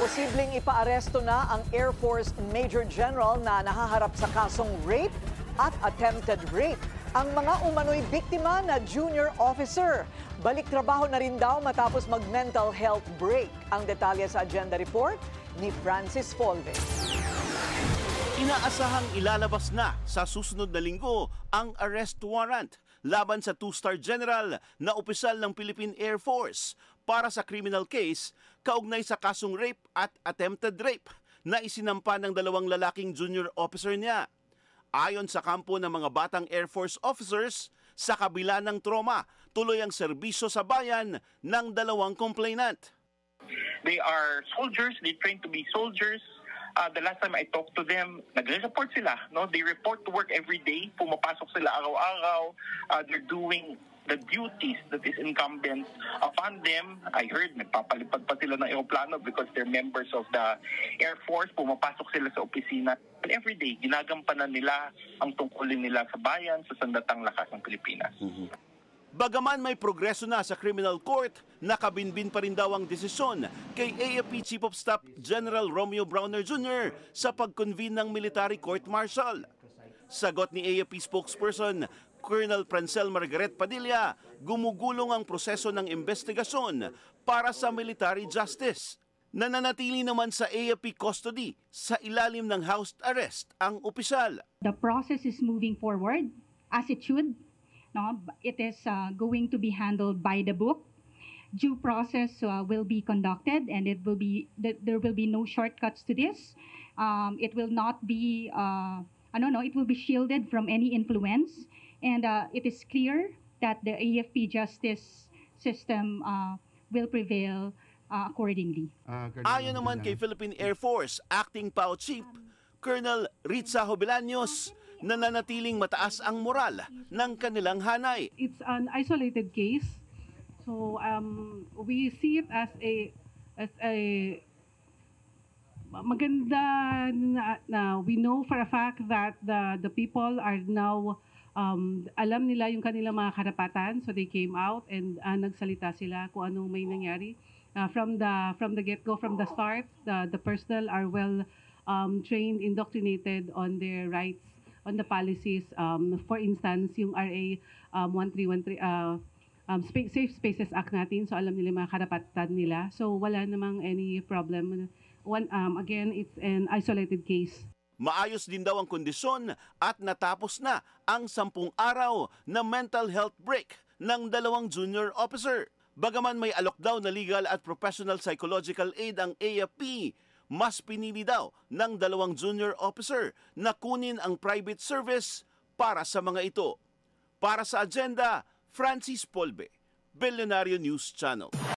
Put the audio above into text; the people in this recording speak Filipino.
Posibleng ipaaresto na ang Air Force Major General na nahaharap sa kasong rape at attempted rape. Ang mga umano'y biktima na junior officer. Balik trabaho na rin daw matapos mag-mental health break. Ang detalye sa agenda report ni Francis Folve. Inaasahang ilalabas na sa susunod na linggo ang arrest warrant laban sa two-star general na opisyal ng Philippine Air Force para sa criminal case kaugnay sa kasong rape at attempted rape na isinampa ng dalawang lalaking junior officer niya. Ayon sa kampo ng mga batang Air Force officers, sa kabila ng trauma, tuloy ang serbisyo sa bayan ng dalawang complainant. They are soldiers, they train to be soldiers. The last time I talked to them, nagre-report sila. No? They report to work every day. Pumapasok sila araw-araw. They're doing the duties that is incumbent upon them. I heard nagpapalipad pa sila ng aeroplano because they're members of the Air Force. Pumapasok sila sa opisina. And every day, ginagampanan nila ang tungkulin nila sa bayan, sa sandatang lakas ng Pilipinas. Bagaman may progreso na sa criminal court, nakabinbin pa rin daw ang desisyon kay AFP Chief of Staff General Romeo Browner Jr. sa pag-convene ng military court-martial. Sagot ni AFP spokesperson Colonel Prancel Margaret Padilla, gumugulong ang proseso ng investigasyon para sa military justice. Nananatili naman sa AFP custody sa ilalim ng house arrest ang opisyal. The process is moving forward as it should. No, it is going to be handled by the book. Due process will be conducted, and it will be there will be no shortcuts to this. It will not be it will be shielded from any influence, and it is clear that the AFP justice system will prevail accordingly. Ayon naman kay Philippine Air Force Acting PAO Chief Colonel Ritza Jovelanos, nananatiling mataas ang moral ng kanilang hanay. It's an isolated case, so we see it as a maganda na we know for a fact that the people are now alam nila yung kanilang mga karapatan, so they came out and nagsalita sila kung anong may nangyari. From the get-go, from the start, the personnel are well trained, indoctrinated on their rights, on the policies. For instance, yung RA 1313, Safe Spaces Act natin, so alam nila yung mga karapatan nila. So wala namang any problem. Again, it's an isolated case. Maayos din daw ang kondisyon at natapos na ang 10 araw na mental health break ng dalawang junior officer. Bagaman may alok daw na legal at professional psychological aid ang AFP, mas pinili daw ng dalawang junior officer na kunin ang private service para sa mga ito. Para sa agenda, Francis Polve, Billionario News Channel.